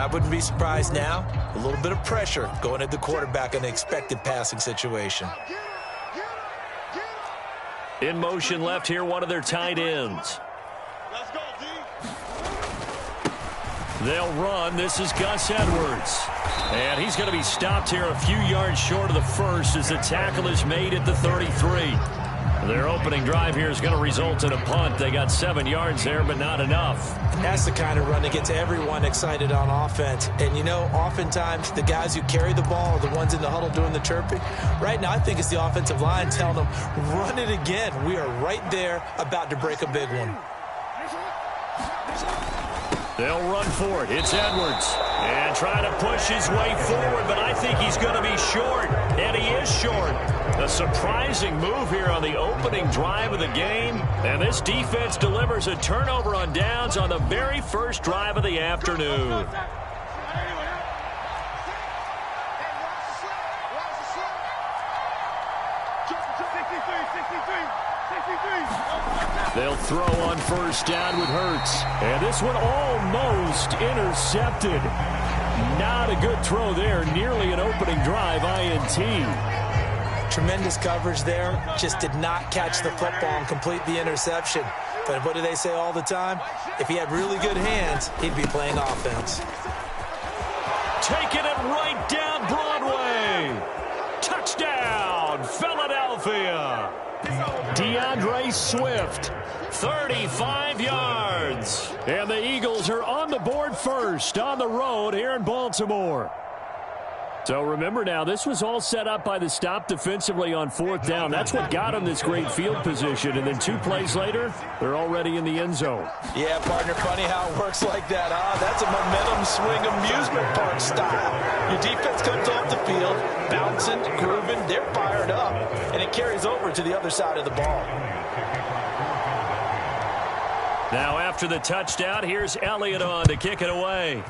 I wouldn't be surprised now. A little bit of pressure going at the quarterback in an expected passing situation. In motion left here, one of their tight ends. They'll run. This is Gus Edwards. And he's going to be stopped here a few yards short of the first as the tackle is made at the 33. Their opening drive here is going to result in a punt. They got 7 yards there, but not enough. That's the kind of run that gets everyone excited on offense. And, you know, oftentimes the guys who carry the ball are the ones in the huddle doing the chirping. Right now, I think it's the offensive line telling them, run it again. We are right there about to break a big one. They'll run for it. It's Edwards. And trying to push his way forward, but I think he's going to be short. And he is short. A surprising move here on the opening drive of the game. And this defense delivers a turnover on downs on the very first drive of the afternoon. They'll throw on first down with Hurts. And this one almost intercepted. Not a good throw there. Nearly an opening drive INT. Tremendous coverage there. Just did not catch the football and complete the interception. But what do they say all the time? If he had really good hands, he'd be playing offense. Taking it right down Broadway. Touchdown, Philadelphia. DeAndre Swift, 35 yards. And the Eagles are on the board first on the road here in Baltimore. So remember now, this was all set up by the stop defensively on fourth down. That's what got them this great field position. And then 2 plays later, they're already in the end zone. Yeah, partner, funny how it works like that, huh? That's a momentum swing amusement park style. Your defense comes off the field, bouncing, grooving, they're fired up, and it carries over to the other side of the ball. Now after the touchdown, here's Elliott on to kick it away.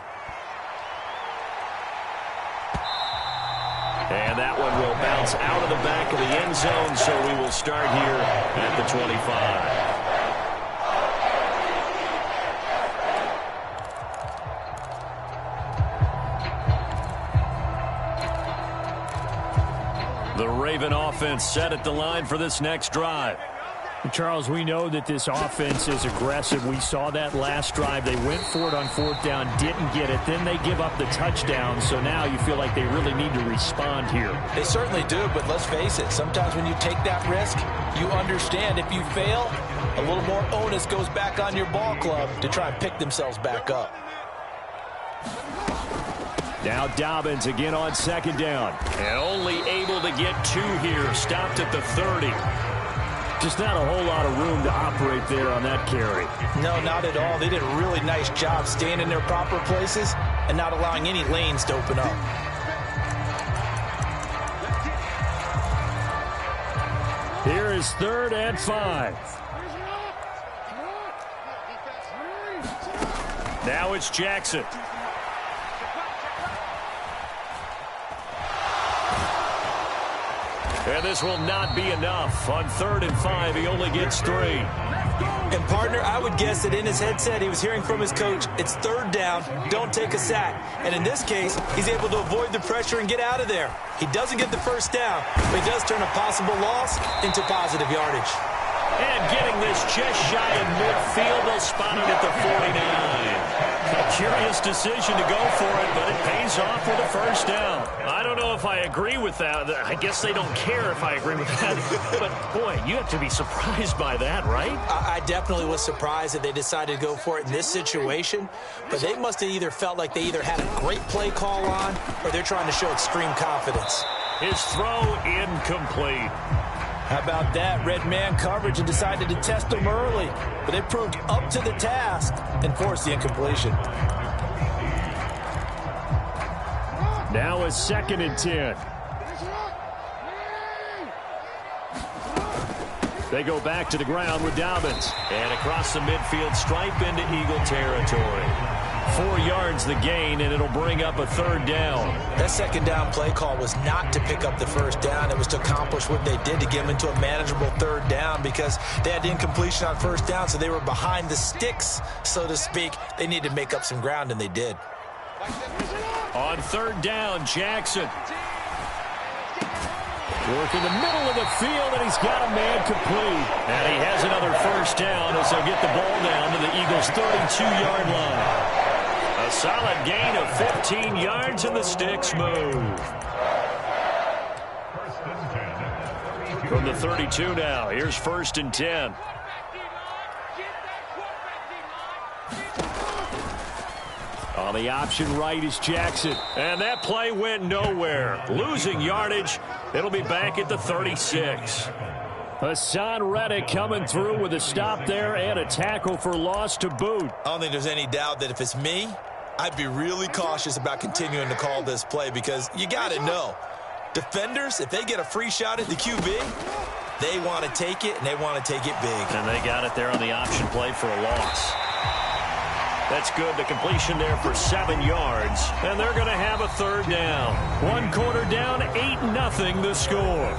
And that one will bounce out of the back of the end zone, so we will start here at the 25. The Raven offense set at the line for this next drive. Charles, we know that this offense is aggressive. We saw that last drive. They went for it on fourth down, didn't get it. Then they give up the touchdown. So now you feel like they really need to respond here. They certainly do, but let's face it. Sometimes when you take that risk, you understand if you fail, a little more onus goes back on your ball club to try and pick themselves back up. Now Dobbins again on second down. And only able to get 2 here. Stopped at the 30. Just not a whole lot of room to operate there on that carry. No, not at all. They did a really nice job staying in their proper places and not allowing any lanes to open up. Here is 3rd and 5. Now it's Jackson. And this will not be enough. On 3rd and 5, he only gets 3. And, partner, I would guess that in his headset he was hearing from his coach, it's 3rd down, don't take a sack. And in this case, he's able to avoid the pressure and get out of there. He doesn't get the first down, but he does turn a possible loss into positive yardage. And getting this just shy of midfield, they'll spot it at the 49. A curious decision to go for it, but it pays off with a first down. I don't know if I agree with that. I guess they don't care if I agree with that. But, boy, you have to be surprised by that, right? I definitely was surprised that they decided to go for it in this situation. But they must have either felt like they either had a great play call on or they're trying to show extreme confidence. His throw incomplete. How about that? Red man coverage and decided to test them early. But they proved up to the task and forced the incompletion. Now a 2nd and 10. They go back to the ground with Dobbins. And across the midfield stripe into Eagle territory. 4 yards the gain, and it'll bring up a 3rd down. That 2nd down play call was not to pick up the first down. It was to accomplish what they did to get them into a manageable 3rd down because they had incompletion on first down, so they were behind the sticks, so to speak. They needed to make up some ground, and they did. On third down, Jackson. Working the middle of the field, and he's got a man complete. And he has another first down as they'll get the ball down to the Eagles' 32-yard line. A solid gain of 15 yards, and the sticks move. From the 32 now, here's 1st and 10. On the option right is Jackson. And that play went nowhere. Losing yardage. It'll be back at the 36. Hassan Reddick coming through with a stop there and a tackle for loss to boot. I don't think there's any doubt that if it's me, I'd be really cautious about continuing to call this play because you got to know. Defenders, if they get a free shot at the QB, they want to take it, and they want to take it big. And they got it there on the option play for a loss. That's good. The completion there for 7 yards. And they're going to have a third down. 1 quarter down, 8-0 the score.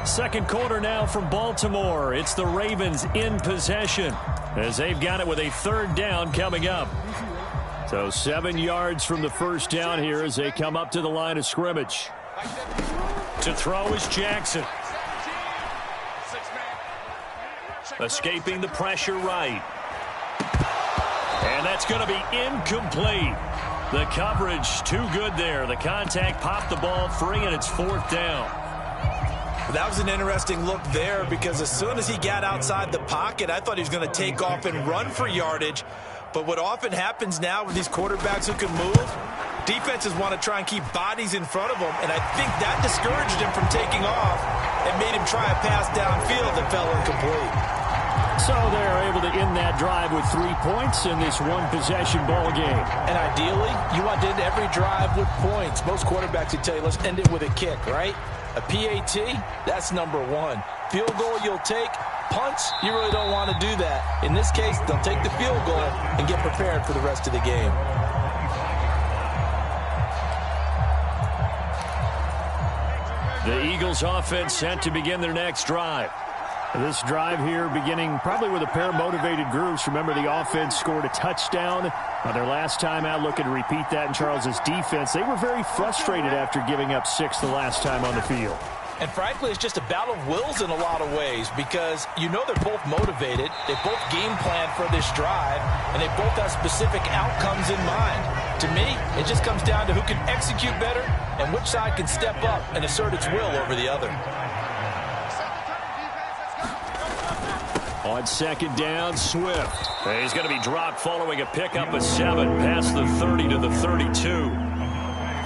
Second quarter now from Baltimore. It's the Ravens in possession as they've got it with a third down coming up. So 7 yards from the first down here as they come up to the line of scrimmage. To throw is Jackson. Escaping the pressure right. And that's going to be incomplete. The coverage too good there. The contact popped the ball free, and it's 4th down. That was an interesting look there because as soon as he got outside the pocket, I thought he was going to take off and run for yardage. But what often happens now with these quarterbacks who can move, defenses want to try and keep bodies in front of them, and I think that discouraged him from taking off and made him try a pass downfield that fell incomplete. So they're able to end that drive with 3 points in this one-possession ball game. And ideally, you want to end every drive with points. Most quarterbacks would tell you, let's end it with a kick, right? A PAT, that's number 1. Field goal you'll take. Punts, you really don't want to do that. In this case, they'll take the field goal and get prepared for the rest of the game. The Eagles offense set to begin their next drive. This drive here beginning probably with a pair of motivated groups. Remember, the offense scored a touchdown on their last time out. Looking to repeat that in Charles's defense. They were very frustrated after giving up 6 the last time on the field. And frankly, it's just a battle of wills in a lot of ways because you know they're both motivated. They both game plan for this drive, and they both have specific outcomes in mind. To me, it just comes down to who can execute better and which side can step up and assert its will over the other. On second down, Swift. He's going to be dropped following a pickup of 7 past the 30 to the 32.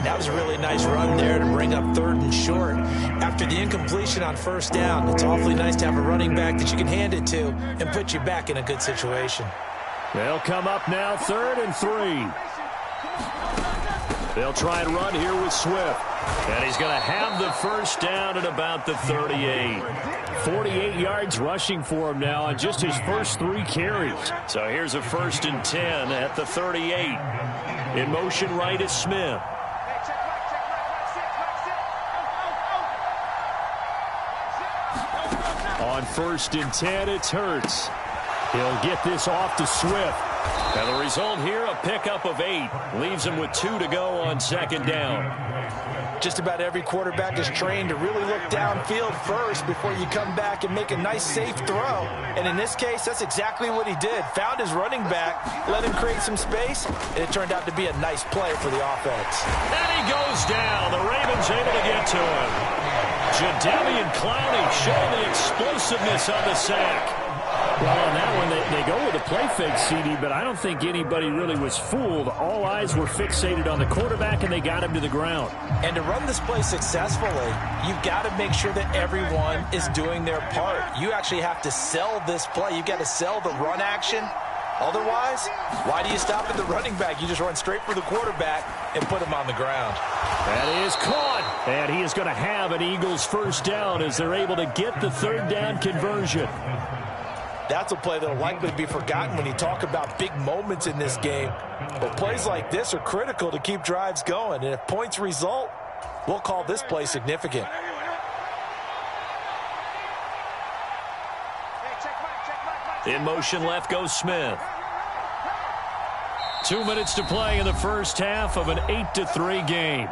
That was a really nice run there to bring up 3rd and short. After the incompletion on 1st down, it's awfully nice to have a running back that you can hand it to and put you back in a good situation. They'll come up now 3rd and 3. They'll try and run here with Swift. And he's going to have the first down at about the 38. 48 yards rushing for him now on just his first 3 carries. So here's a 1st and 10 at the 38. In motion right is Smith. On 1st and 10, it's Hurts. He'll get this off to Swift. And the result here, a pickup of 8. Leaves him with 2 to go on 2nd down. Just about every quarterback is trained to really look downfield first before you come back and make a nice, safe throw. And in this case, that's exactly what he did. Found his running back, let him create some space, and it turned out to be a nice play for the offense. And he goes down. The Ravens able to get to him. Jadeveon Clowney showing the explosiveness on the sack. Well, on that one, they go with a play fake, CD, but I don't think anybody really was fooled. All eyes were fixated on the quarterback, and they got him to the ground. And to run this play successfully, you've got to make sure that everyone is doing their part. You actually have to sell this play. You've got to sell the run action. Otherwise, why do you stop at the running back? You just run straight for the quarterback and put him on the ground. That is caught. And he is going to have an Eagles first down as they're able to get the 3rd down conversion. That's a play that will likely be forgotten when you talk about big moments in this game. But plays like this are critical to keep drives going. And if points result, we'll call this play significant. In motion left goes Smith. 2 minutes to play in the first half of an 8-3 game.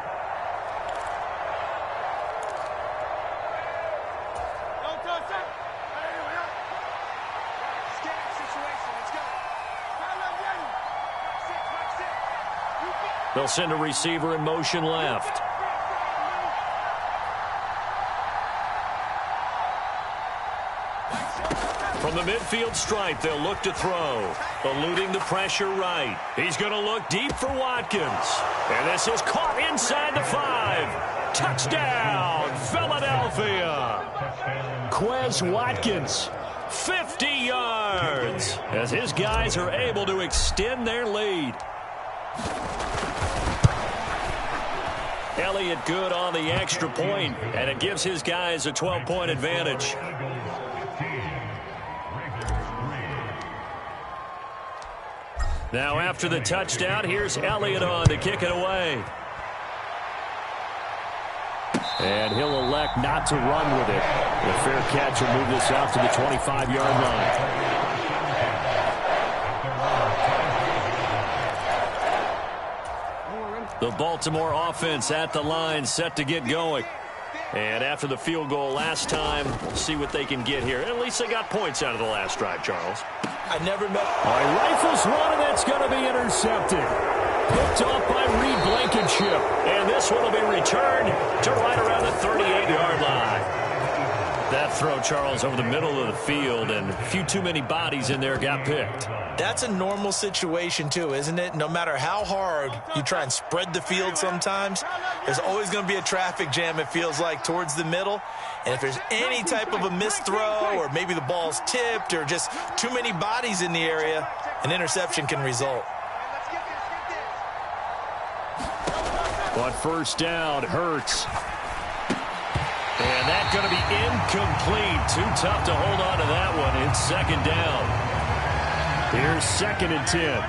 They'll send a receiver in motion left. From the midfield stripe, they'll look to throw. Eluding the pressure right. He's going to look deep for Watkins. And this is caught inside the 5. Touchdown, Philadelphia. Quez Watkins, 50 yards, as his guys are able to extend their lead. Elliott good on the extra point, and it gives his guys a 12-point advantage. Now after the touchdown, here's Elliott on to kick it away. And he'll elect not to run with it. The fair catch will move this out to the 25-yard line. The Baltimore offense at the line, set to get going. And after the field goal last time, we'll see what they can get here. At least they got points out of the last drive, Charles. I never met... Rifles one, and that's going to be intercepted. Picked off by Reed Blankenship. And this one will be returned to right around the 38-yard line. That throw, Charles, over the middle of the field, and a few too many bodies in there got picked. That's a normal situation, too, isn't it? No matter how hard you try and spread the field sometimes, there's always going to be a traffic jam, it feels like, towards the middle. And if there's any type of a missed throw, or maybe the ball's tipped, or just too many bodies in the area, an interception can result. On first down, Hurts. And that's going to be incomplete. Too tough to hold on to that one. It's second down. Here's 2nd and 10.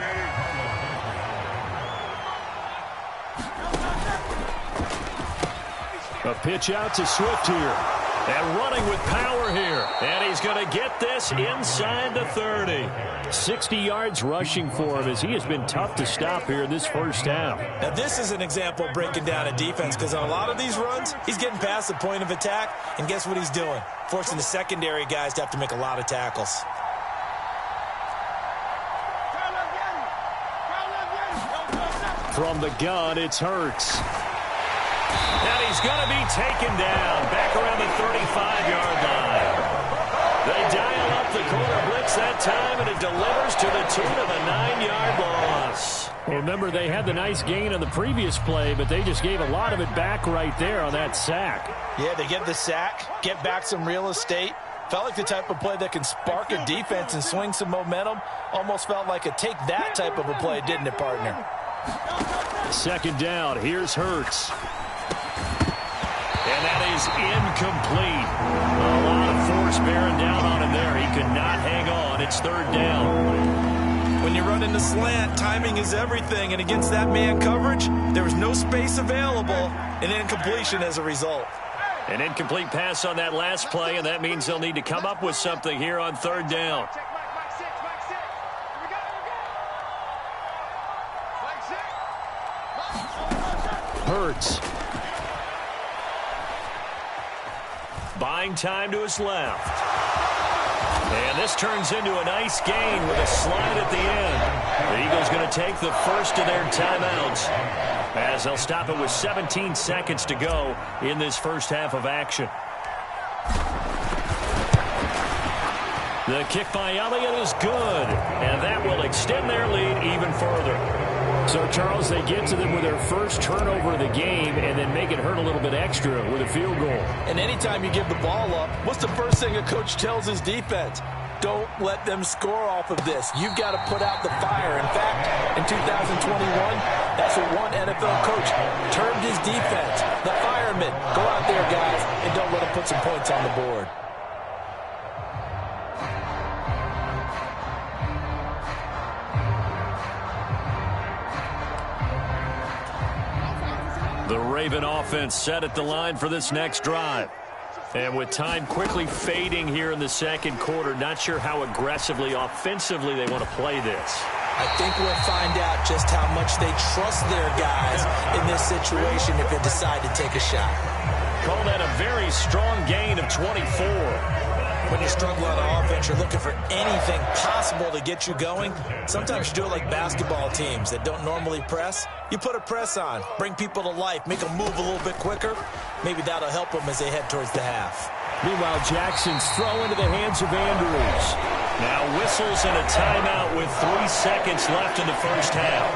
A pitch out to Swift here. And running with power here. And he's going to get this inside the 30. 60 yards rushing for him, as he has been tough to stop here in this first half. Now, this is an example of breaking down a defense, because on a lot of these runs, he's getting past the point of attack, and guess what he's doing? Forcing the secondary guys to have to make a lot of tackles. From the gun, it's Hurts. And he's going to be taken down back around the 35-yard line. They dial up the corner blitz that time, and it delivers to the tune of a 9-yard loss. Well, remember, they had the nice gain on the previous play, but they just gave a lot of it back right there on that sack. Yeah, they get the sack, get back some real estate. Felt like the type of play that can spark a defense and swing some momentum. Almost felt like a take-that type of a play, didn't it, partner? Second down, here's Hurts. And that is incomplete. A lot of force bearing down on him there. He could not hang on. It's third down. When you run in the slant, timing is everything. And against that man coverage, there was no space available. An incompletion as a result. An incomplete pass on that last play, and that means they'll need to come up with something here on third down. Hurts. Buying time to his left. And this turns into a nice gain with a slide at the end. The Eagles going to take the first of their timeouts, as they'll stop it with 17 seconds to go in this first half of action. The kick by Elliott is good, and that will extend their lead even further. So, Charles, they get to them with their first turnover of the game and then make it hurt a little bit extra with a field goal. And anytime you give the ball up, what's the first thing a coach tells his defense? Don't let them score off of this. You've got to put out the fire. In fact, in 2021, that's what one NFL coach termed his defense. The firemen. Go out there, guys, and don't let them put some points on the board. The Raven offense set at the line for this next drive. And with time quickly fading here in the second quarter, not sure how aggressively, offensively they want to play this. I think we'll find out just how much they trust their guys in this situation if they decide to take a shot. Call that a very strong gain of 24. When you struggle on offense, you're looking for anything possible to get you going. Sometimes you do it like basketball teams that don't normally press. You put a press on, bring people to life, make them move a little bit quicker. Maybe that'll help them as they head towards the half. Meanwhile, Jackson's throw into the hands of Andrews. Now whistles and a timeout with 3 seconds left in the first half.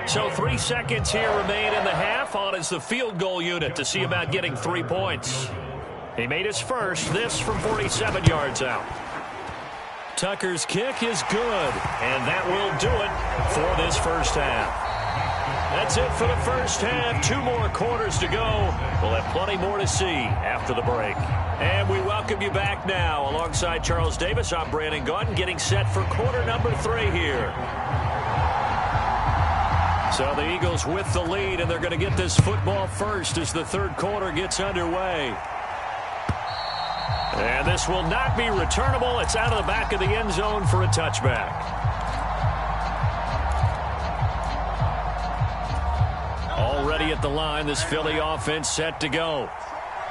So 3 seconds here remain in the half. On is the field goal unit to see about getting 3 points. He made his first, this from 47 yards out. Tucker's kick is good, and that will do it for this first half. That's it for the first half. 2 more quarters to go. We'll have plenty more to see after the break. And we welcome you back now. Alongside Charles Davis, I'm Brandon Gaudin, getting set for quarter number 3 here. So the Eagles with the lead, and they're going to get this football first as the third quarter gets underway. And this will not be returnable. It's out of the back of the end zone for a touchback. Already at the line, this Philly offense set to go.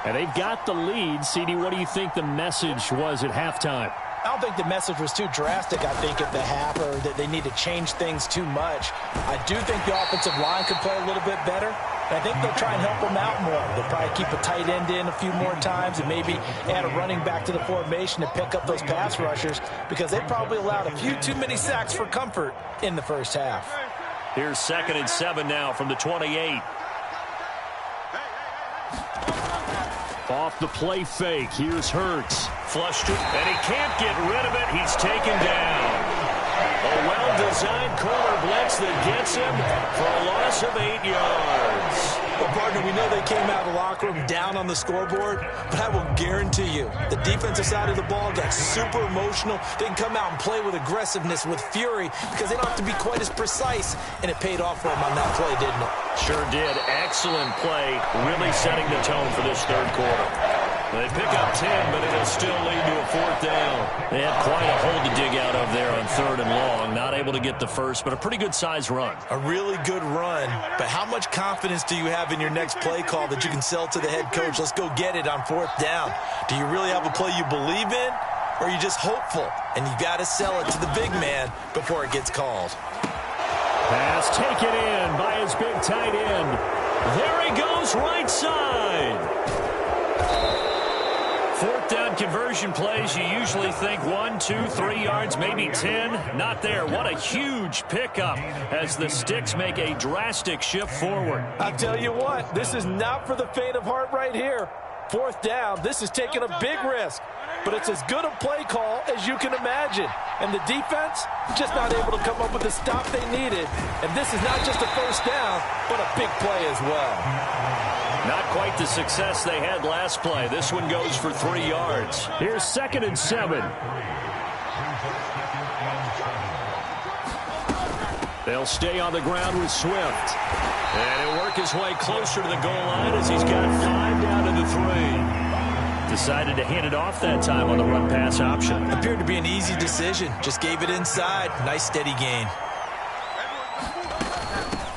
And they've got the lead. CD, what do you think the message was at halftime? I don't think the message was too drastic, I think, at the half, or that they need to change things too much. I do think the offensive line could play a little bit better. And I think they'll try and help them out more. They'll probably keep a tight end in a few more times and maybe add a running back to the formation to pick up those pass rushers, because they probably allowed a few too many sacks for comfort in the first half. Here's 2nd and 7 now from the 28. Off the play fake. Here's Hurts. Flushed it, and he can't get rid of it. He's taken down. A well-designed corner blitz that gets him for a loss of 8 yards. Well, partner, we know they came out of the locker room down on the scoreboard, but I will guarantee you the defensive side of the ball got super emotional. They can come out and play with aggressiveness, with fury, because they don't have to be quite as precise, and it paid off for them on that play, didn't it? Sure did. Excellent play, really setting the tone for this third quarter. They pick up 10, but it'll still lead to a 4th down. They had quite a hole to dig out of there on 3rd and long. Not able to get the first, but a pretty good-sized run. A really good run, but how much confidence do you have in your next play call that you can sell to the head coach? Let's go get it on 4th down. Do you really have a play you believe in, or are you just hopeful? And you got to sell it to the big man before it gets called. Pass taken in by his big tight end. There he goes, right side. 4th down conversion plays, you usually think 1, 2, 3 yards, maybe 10. Not there. What a huge pickup as the Sticks make a drastic shift forward. I'll tell you what, this is not for the faint of heart right here. 4th down, this is taking a big risk. But it's as good a play call as you can imagine. And the defense, just not able to come up with the stop they needed. And this is not just a first down, but a big play as well. Not quite the success they had last play. This one goes for 3 yards. Here's 2nd and 7. They'll stay on the ground with Swift. And he'll work his way closer to the goal line as he's got 5 down to the 3. Decided to hand it off that time on the run-pass option. Appeared to be an easy decision. Just gave it inside. Nice steady gain.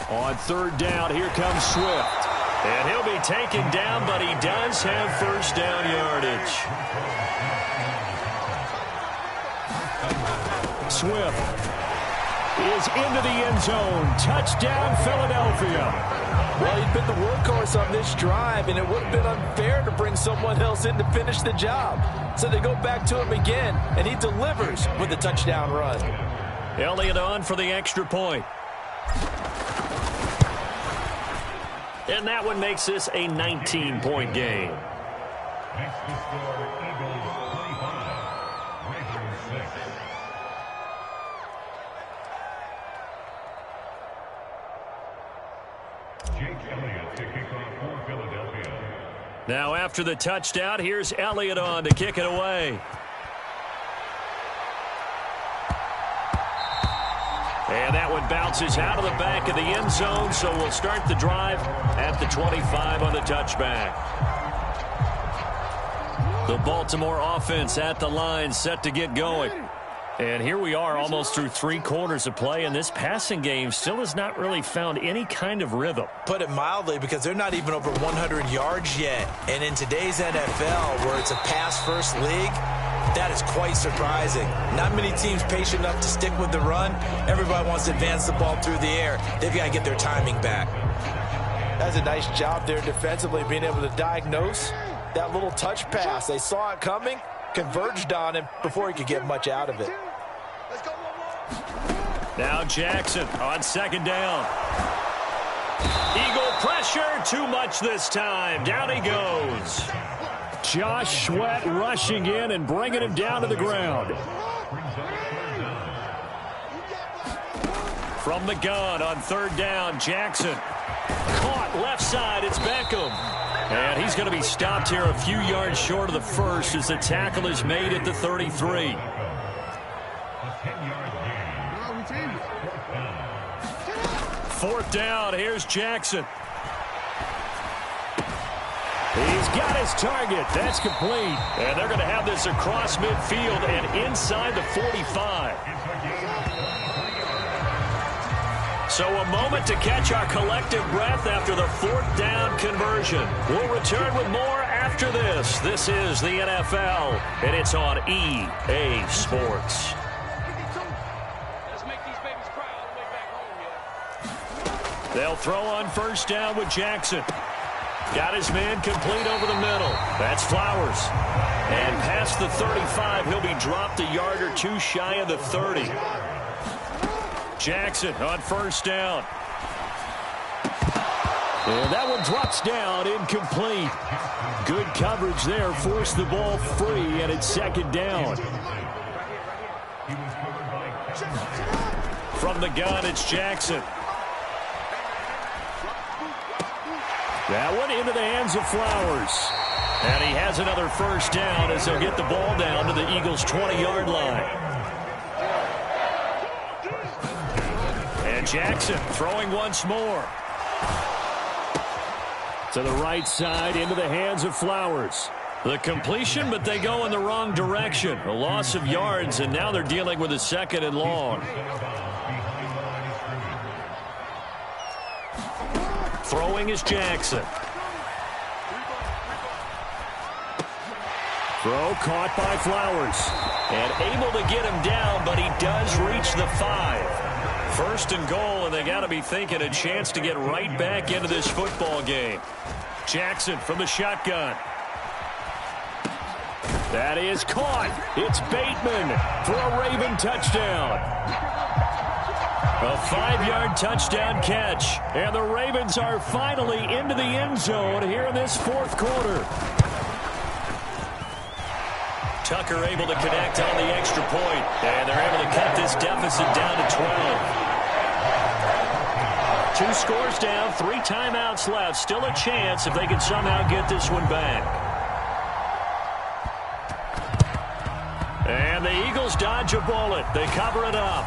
On 3rd down, here comes Swift. And he'll be taken down, but he does have first down yardage. Swift is into the end zone. Touchdown, Philadelphia. Well, he'd been the workhorse on this drive, and it would have been unfair to bring someone else in to finish the job. So they go back to him again, and he delivers with a touchdown run. Elliott on for the extra point. And that one makes this a 19-point game. Now after the touchdown, here's Elliott on to kick it away. And that one bounces out of the back of the end zone, so we'll start the drive at the 25 on the touchback. The Baltimore offense at the line, set to get going. And here we are almost through 3 quarters of play, and this passing game still has not really found any kind of rhythm. Put it mildly, because they're not even over 100 yards yet. And in today's NFL, where it's a pass-first league, that is quite surprising. Not many teams patient enough to stick with the run. Everybody wants to advance the ball through the air. They've got to get their timing back. That's a nice job there defensively, being able to diagnose that little touch pass. They saw it coming, converged on him before he could get much out of it. Now Jackson on 2nd down. Eagle pressure, too much this time. Down he goes. Josh Sweat rushing in and bringing him down to the ground. From the gun on 3rd down, Jackson. Caught left side, it's Beckham. And he's going to be stopped here a few yards short of the first as the tackle is made at the 33. Fourth down, here's Jackson. He's got his target. That's complete. And they're going to have this across midfield and inside the 45. So a moment to catch our collective breath after the 4th down conversion. We'll return with more after this. This is the NFL, and it's on EA Sports. They'll throw on 1st down with Jackson. Got his man complete over the middle. That's Flowers. And past the 35, he'll be dropped a yard or 2 shy of the 30. Jackson on 1st down. And that one drops down, incomplete. Good coverage there, forced the ball free, and it's 2nd down. From the gun, it's Jackson. That one into the hands of Flowers. And he has another 1st down as they'll get the ball down to the Eagles' 20-yard line. And Jackson throwing once more. To the right side, into the hands of Flowers. The completion, but they go in the wrong direction. A loss of yards, and now they're dealing with a 2nd and long. Throwing is Jackson. Throw caught by Flowers. And able to get him down, but he does reach the 5. 1st and goal, and they got to be thinking a chance to get right back into this football game. Jackson from the shotgun. That is caught. It's Bateman for a Raven touchdown. A 5-yard touchdown catch. And the Ravens are finally into the end zone here in this 4th quarter. Tucker able to connect on the extra point. And they're able to cut this deficit down to 12. 2 scores down, 3 timeouts left. Still a chance if they can somehow get this one back. And the Eagles dodge a bullet. They cover it up.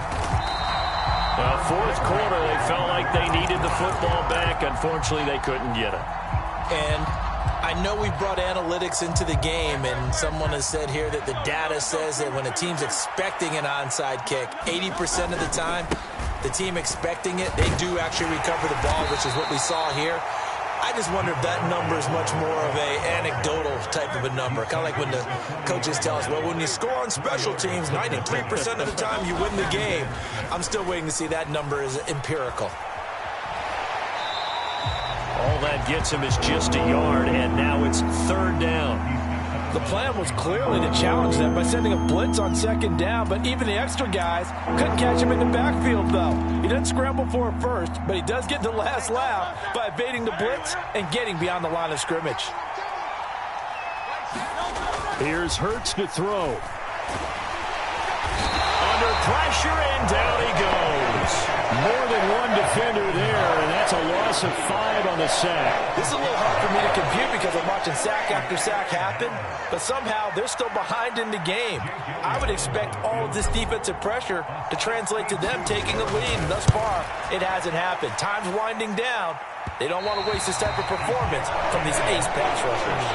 4th quarter, they felt like they needed the football back. Unfortunately, they couldn't get it. And I know we brought analytics into the game, and someone has said here that the data says that when a team's expecting an onside kick, 80% of the time, the team expecting it, they do actually recover the ball, which is what we saw here. I just wonder if that number is much more of a anecdotal type of a number. Kind of like when the coaches tell us, well, when you score on special teams, 93% of the time you win the game. I'm still waiting to see that number is empirical. All that gets him is just a yard, and now it's 3rd down. The plan was clearly to challenge them by sending a blitz on 2nd down, but even the extra guys couldn't catch him in the backfield, though. He doesn't scramble for it first, but he does get the last laugh by evading the blitz and getting beyond the line of scrimmage. Here's Hurts to throw. Under pressure, and down he goes. More than one defender there, and that's a loss of 5 on the sack. This is a little hard for me to compute because I'm watching sack after sack happen, but somehow they're still behind in the game. I would expect all of this defensive pressure to translate to them taking a lead, and thus far, it hasn't happened. Time's winding down. They don't want to waste this type of performance from these ace pass rushers.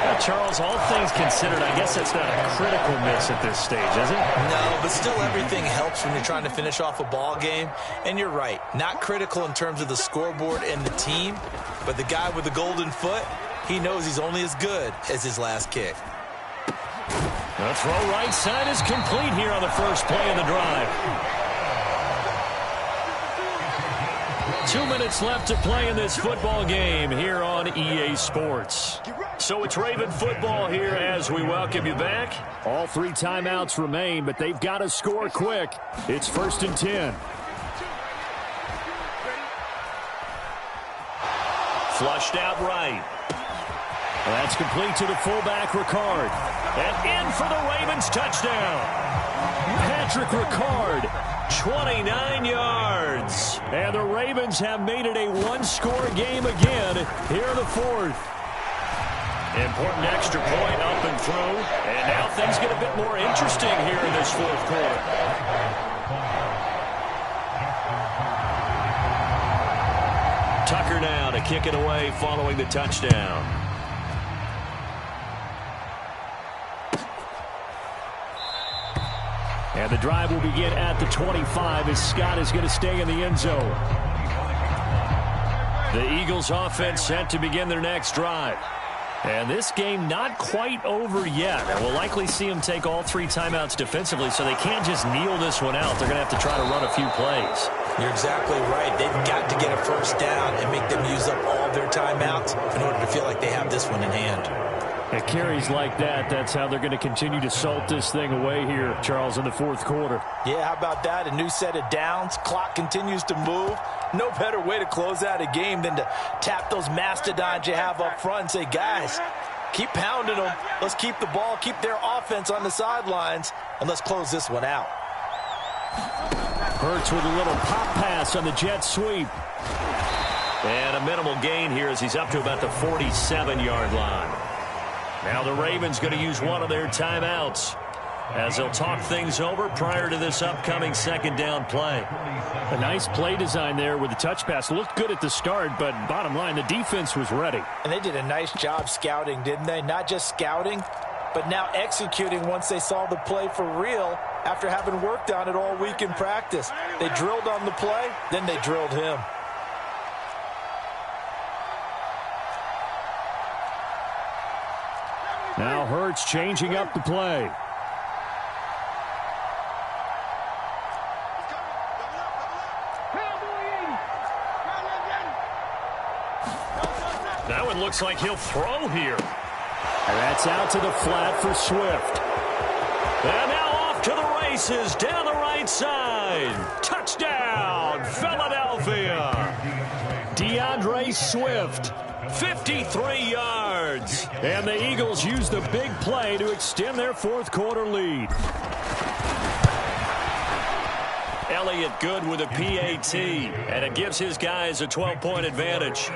Well, Charles, all things considered, I guess that's not a critical miss at this stage, is it? No, but still everything helps when you're trying to finish off a ball game. And you're right, not critical in terms of the scoreboard and the team, but the guy with the golden foot, he knows he's only as good as his last kick. The throw right side is complete here on the first play of the drive. 2 minutes left to play in this football game here on EA Sports. So it's Raven football here as we welcome you back. All 3 timeouts remain, but they've got to score quick. It's 1st and 10. Flushed out right. That's complete to the fullback, Ricard. And in for the Ravens touchdown. Patrick Ricard, 29 yards. And the Ravens have made it a one-score game again here in the 4th. Important extra point up and through. And now things get a bit more interesting here in this 4th quarter. Tucker now to kick it away following the touchdown. And the drive will begin at the 25 as Scott is going to stay in the end zone. The Eagles offense set to begin their next drive. And this game not quite over yet. And we'll likely see them take all 3 timeouts defensively, so they can't just kneel this one out. They're going to have to try to run a few plays. You're exactly right. They've got to get a first down and make them use up all their timeouts in order to feel like they have this one in hand. At carries like that, that's how they're going to continue to salt this thing away here, Charles, in the 4th quarter. Yeah, how about that? A new set of downs. Clock continues to move. No better way to close out a game than to tap those mastodons you have up front and say, guys, keep pounding them. Let's keep the ball, keep their offense on the sidelines, and let's close this one out. Hurts with a little pop pass on the jet sweep. And a minimal gain here as he's up to about the 47-yard line. Now the Ravens going to use one of their timeouts as they'll talk things over prior to this upcoming 2nd down play. A nice play design there with the touch pass. Looked good at the start, but bottom line, the defense was ready. And they did a nice job scouting, didn't they? Not just scouting, but now executing once they saw the play for real after having worked on it all week in practice. They drilled on the play, then they drilled him. Now Hurts changing up the play. That one looks like he'll throw here. And that's out to the flat for Swift. And now off to the races down the right side. Touchdown, Philadelphia. DeAndre Swift. 53 yards. And the Eagles use the big play to extend their 4th quarter lead. Elliott good with a PAT, and it gives his guys a 12-point advantage.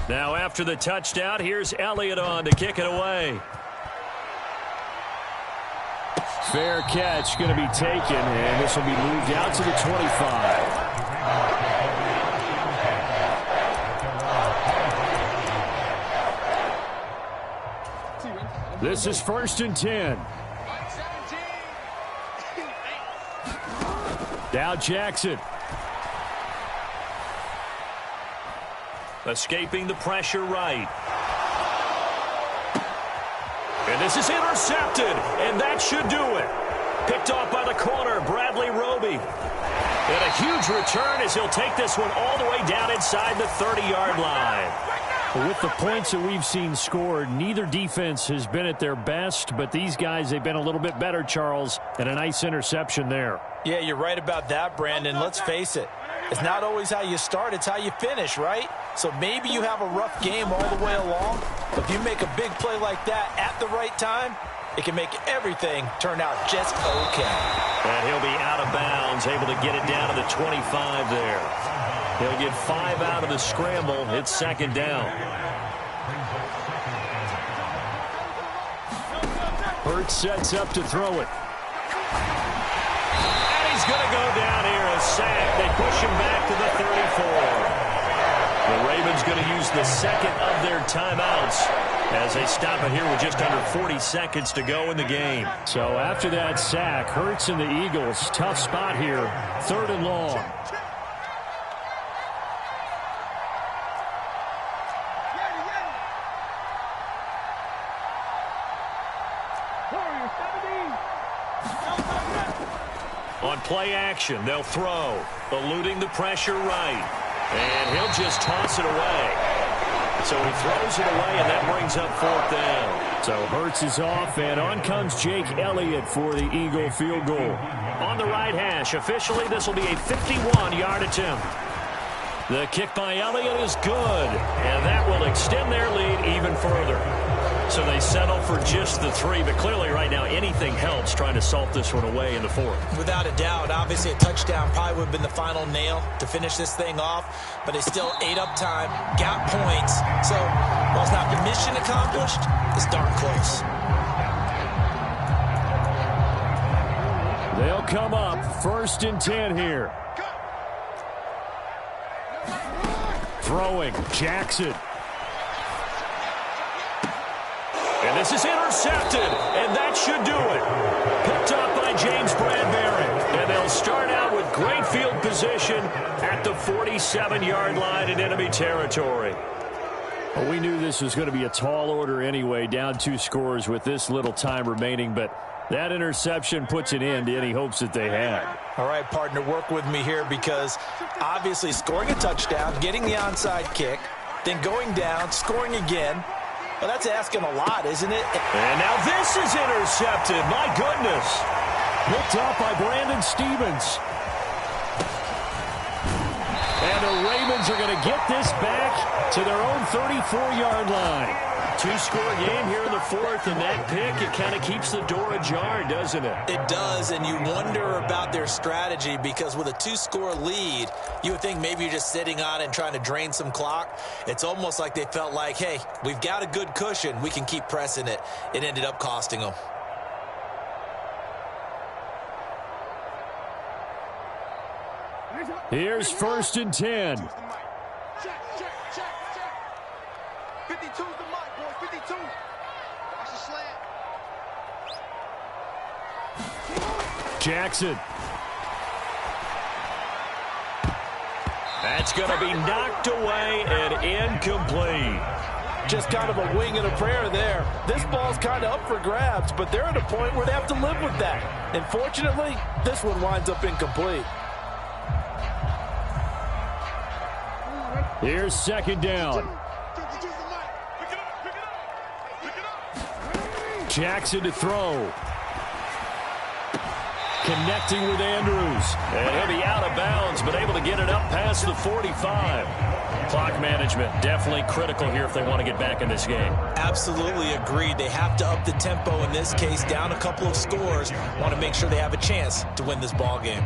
Now after the touchdown, here's Elliott on to kick it away. Fair catch going to be taken, and this will be moved out to the 25. This is 1st and 10. Now Jackson. Escaping the pressure right. And this is intercepted, and that should do it. Picked off by the corner, Bradley Roby. And a huge return as he'll take this one all the way down inside the 30-yard line. With the points that we've seen scored, neither defense has been at their best, but these guys, they've been a little bit better, Charles, and a nice interception there. Yeah, you're right about that, Brandon. Let's face it. It's not always how you start, it's how you finish, right? So maybe you have a rough game all the way along, but if you make a big play like that at the right time, it can make everything turn out just okay. And he'll be out of bounds, able to get it down to the 25 there. He'll get 5 out of the scramble. It's 2nd down. Hurts sets up to throw it. And he's going to go down here, a sack. They push him back to the 34. The Ravens going to use the second of their timeouts as they stop it here with just under 40 seconds to go in the game. So after that sack, Hurts and the Eagles, tough spot here, 3rd and long. On play action, they'll throw, eluding the pressure right. And he'll just toss it away. So he throws it away, and that brings up 4th down. So Hurts is off, and on comes Jake Elliott for the Eagle field goal. On the right hash, officially this will be a 51-yard attempt. The kick by Elliott is good, and that will extend their lead even further. So they settle for just the 3, but clearly right now anything helps trying to salt this one away in the 4th. Without a doubt, obviously a touchdown probably would have been the final nail to finish this thing off, but they still ate up time, got points. So while it's not the mission accomplished, it's darn close. They'll come up 1st and 10 here. Throwing, Jackson. And this is intercepted, and that should do it. Picked up by James Bradbury. And they'll start out with great field position at the 47-yard line in enemy territory. Well, we knew this was going to be a tall order anyway, down 2 scores with this little time remaining, but that interception puts an end to any hopes that they had. All right, partner, work with me here because obviously scoring a touchdown, getting the onside kick, then going down, scoring again. Well, that's asking a lot, isn't it? And now this is intercepted. My goodness. Picked up by Brandon Stevens. And the Ravens are going to get this back to their own 34-yard line. 2-score game here in the 4th, and that pick, it kind of keeps the door ajar, doesn't it? It does, and you wonder about their strategy because with a 2-score lead, you would think maybe you're just sitting on it and trying to drain some clock. It's almost like they felt like, hey, we've got a good cushion. We can keep pressing it. It ended up costing them. Here's 1st and 10. 52's the mic, boys. 52. Watch the slant. Jackson. That's going to be knocked away and incomplete. Just kind of a wing and a prayer there. This ball's kind of up for grabs, but they're at a point where they have to live with that. And fortunately, this one winds up incomplete. Here's 2nd down. Jackson to throw. Connecting with Andrews. And he'll be out of bounds, but able to get it up past the 45. Clock management definitely critical here if they want to get back in this game. Absolutely agreed. They have to up the tempo in this case, down a couple of scores. Want to make sure they have a chance to win this ball game.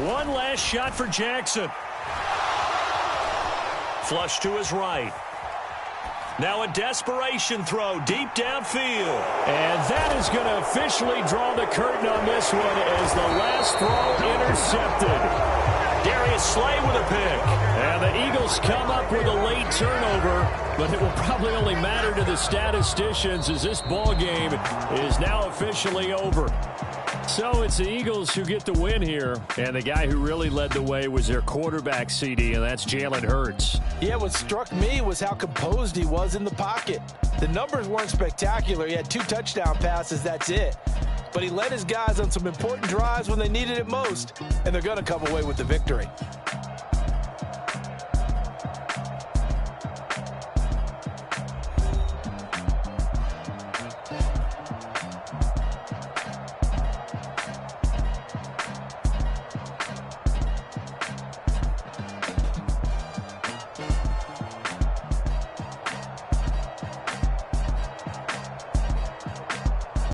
One last shot for Jackson. Flush to his right. Now a desperation throw deep downfield. And that is going to officially draw the curtain on this one as the last throw intercepted. Darius Slay with a pick. And the Eagles come up with a late turnover, but it will probably only matter to the statisticians as this ball game is now officially over. So it's the Eagles who get the win here, and the guy who really led the way was their quarterback, CD, and that's Jalen Hurts. Yeah, what struck me was how composed he was in the pocket. The numbers weren't spectacular. He had 2 touchdown passes, that's it. But he led his guys on some important drives when they needed it most, and they're going to come away with the victory.